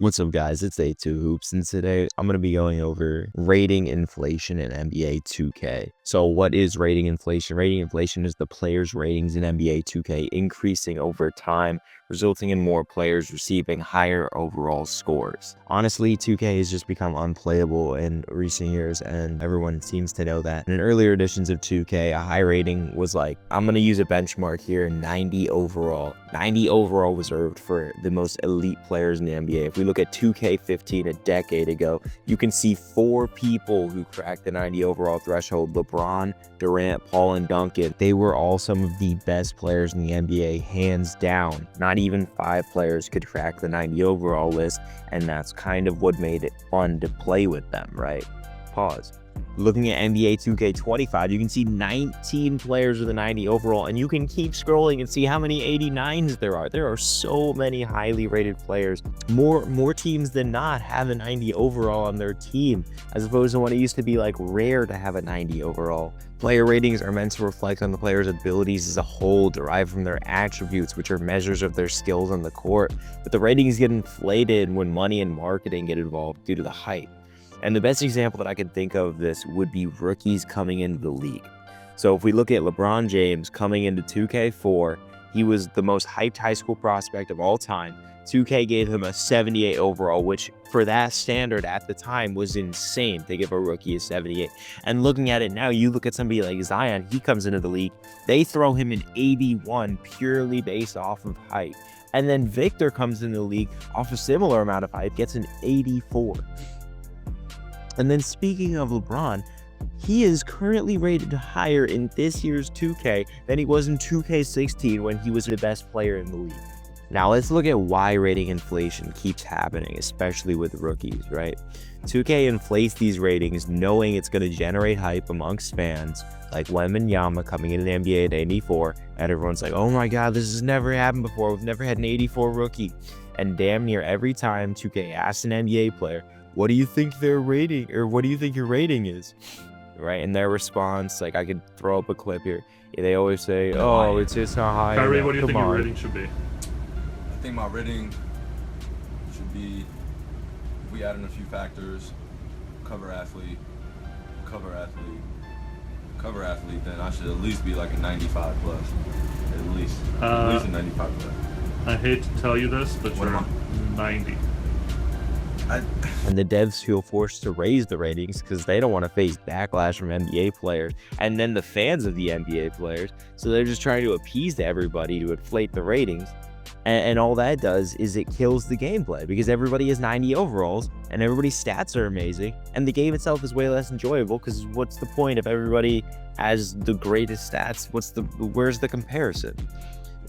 What's up, guys? It's A2 Hoops, and today I'm going to be going over rating inflation in NBA 2K. So what is rating inflation? Rating inflation is the players' ratings in NBA 2K increasing over time, resulting in more players receiving higher overall scores. Honestly, 2K has just become unplayable in recent years, and everyone seems to know that. In earlier editions of 2K, a high rating was like, I'm going to use a benchmark here, 90 overall. 90 overall was reserved for the most elite players in the NBA. If we look at 2K15 a decade ago, you can see 4 people who cracked the 90 overall threshold: LeBron, Durant, Paul, and Duncan. They were all some of the best players in the NBA, hands down. Not even 5 players could crack the 90 overall list, and that's kind of what made it fun to play with them, right? Pause. Looking at NBA 2K25, you can see 19 players with a 90 overall, and you can keep scrolling and see how many 89s there are. There are so many highly rated players. More teams than not have a 90 overall on their team, as opposed to when it used to be like rare to have a 90 overall. Player ratings are meant to reflect on the player's abilities as a whole, derived from their attributes, which are measures of their skills on the court. But the ratings get inflated when money and marketing get involved due to the hype. And the best example that I can think of this would be rookies coming into the league. So if we look at LeBron James coming into 2K4, he was the most hyped high school prospect of all time. 2K gave him a 78 overall, which for that standard at the time was insane to give a rookie a 78. And looking at it now, you look at somebody like Zion, he comes into the league, they throw him an 81 purely based off of hype. And then Victor comes into the league off a similar amount of hype, gets an 84. And then speaking of LeBron, he is currently rated higher in this year's 2K than he was in 2K16 when he was the best player in the league. Now let's look at why rating inflation keeps happening, especially with rookies, right? 2K inflates these ratings knowing it's going to generate hype amongst fans, like Wembanyama coming into the NBA at 84, and everyone's like, oh my god, this has never happened before, we've never had an 84 rookie. And damn near every time 2K asks an NBA player, what do you think their rating, or what do you think your rating is? Right? And their response, like, I could throw up a clip here. They always say, oh, it's not high. Kyrie, what do you think your rating should be? I think my rating should be, if we add in a few factors, cover athlete, then I should at least be like a 95 plus. At least a 95 plus. I hate to tell you this, but What you're am 90. And the devs feel forced to raise the ratings because they don't want to face backlash from NBA players and then the fans of the NBA players. So they're just trying to appease everybody to inflate the ratings. And all that does is it kills the gameplay because everybody has 90 overalls and everybody's stats are amazing. And the game itself is way less enjoyable because what's the point if everybody has the greatest stats? Where's the comparison?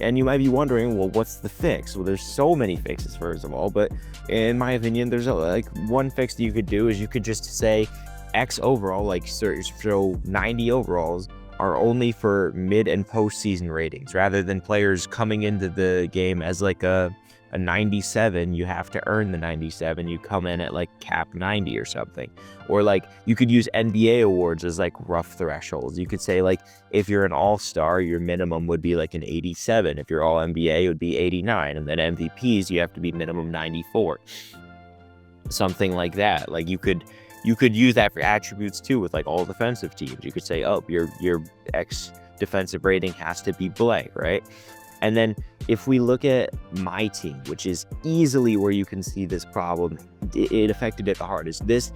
And you might be wondering, well, what's the fix? Well, there's so many fixes, first of all, but in my opinion, there's one fix that you could do is you could just say X overall, like so 90 overalls are only for mid and postseason ratings, rather than players coming into the game as like a 97, you have to earn the 97, you come in at like cap 90 or something. Or like you could use NBA awards as like rough thresholds. You could say like if you're an all-star, your minimum would be like an 87. If you're all NBA, it would be 89. And then MVPs, you have to be minimum 94. Something like that. Like you could use that for attributes too with like all defensive teams. You could say, oh, your X defensive rating has to be blank, right? And then if we look at my team, which is easily where you can see this problem, it affected it the hardest. This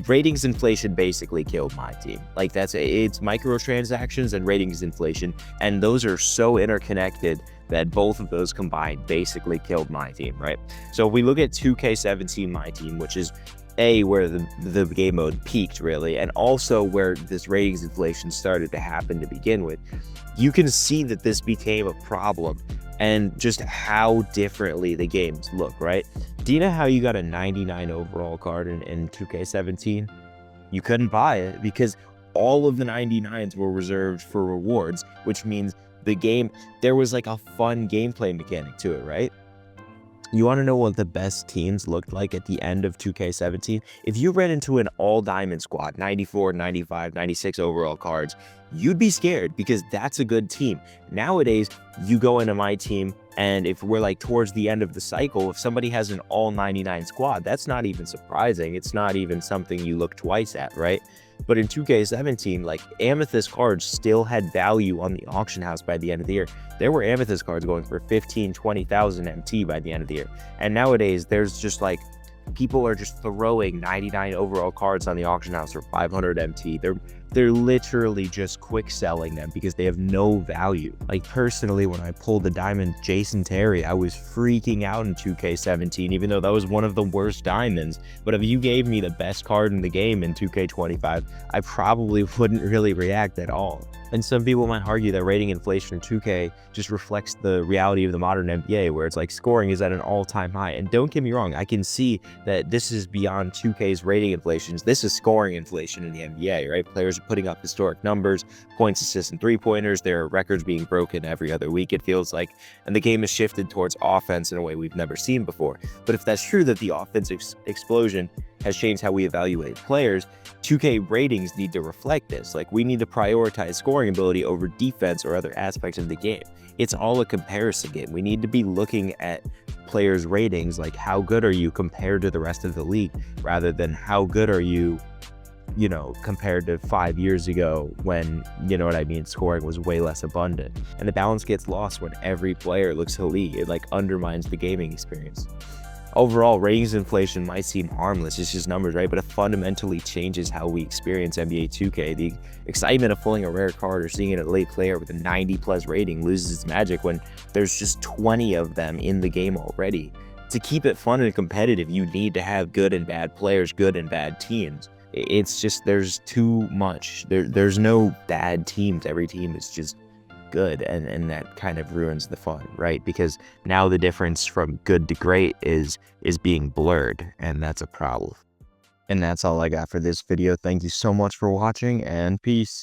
ratings inflation basically killed my team. Like it's microtransactions and ratings inflation. And those are so interconnected that both of those combined basically killed my team, right? So if we look at 2K17, my team, which is where the game mode peaked really, and also where this ratings inflation started to happen to begin with, you can see that this became a problem and just how differently the games look, right? Do you know how you got a 99 overall card in 2K17? You couldn't buy it because all of the 99s were reserved for rewards, which means the game, there was like a fun gameplay mechanic to it, right? You want to know what the best teams looked like at the end of 2K17? If you ran into an all-diamond squad, 94, 95, 96 overall cards, you'd be scared because that's a good team. Nowadays, you go into my team, and if we're like towards the end of the cycle, if somebody has an all 99 squad, that's not even surprising. It's not even something you look twice at, right? But in 2K17, like, Amethyst cards still had value on the auction house by the end of the year. There were Amethyst cards going for 15, 20,000 MT by the end of the year. And nowadays, there's just like, people are just throwing 99 overall cards on the auction house for 500 MT. They're literally just quick selling them because they have no value. Like, personally, when I pulled the diamond Jason Terry, I was freaking out in 2K17, even though that was one of the worst diamonds. But if you gave me the best card in the game in 2K25, I probably wouldn't really react at all. And some people might argue that rating inflation in 2K just reflects the reality of the modern NBA, where it's like scoring is at an all-time high. And don't get me wrong, I can see that this is beyond 2K's rating inflations. This is scoring inflation in the NBA, right? Players are putting up historic numbers, points, assists, and three-pointers. There are records being broken every other week, it feels like. And the game has shifted towards offense in a way we've never seen before. But if that's true, that the offensive explosion has changed how we evaluate players, 2K ratings need to reflect this. Like, we need to prioritize scoring ability over defense or other aspects of the game. It's all a comparison game. We need to be looking at players' ratings, like how good are you compared to the rest of the league, rather than how good are you, you know, compared to 5 years ago when, you know what I mean, scoring was way less abundant. And the balance gets lost when every player looks elite. It like undermines the gaming experience. Overall, ratings inflation might seem harmless, it's just numbers, right? But it fundamentally changes how we experience NBA 2K. The excitement of pulling a rare card or seeing a late player with a 90+ rating loses its magic when there's just 20 of them in the game already. To keep it fun and competitive, you need to have good and bad players, good and bad teams. It's just, there's too much. There's no bad teams. Every team is just good, and that kind of ruins the fun, right? Because now the difference from good to great is being blurred, and that's a problem. And that's all I got for this video. Thank you so much for watching, and peace.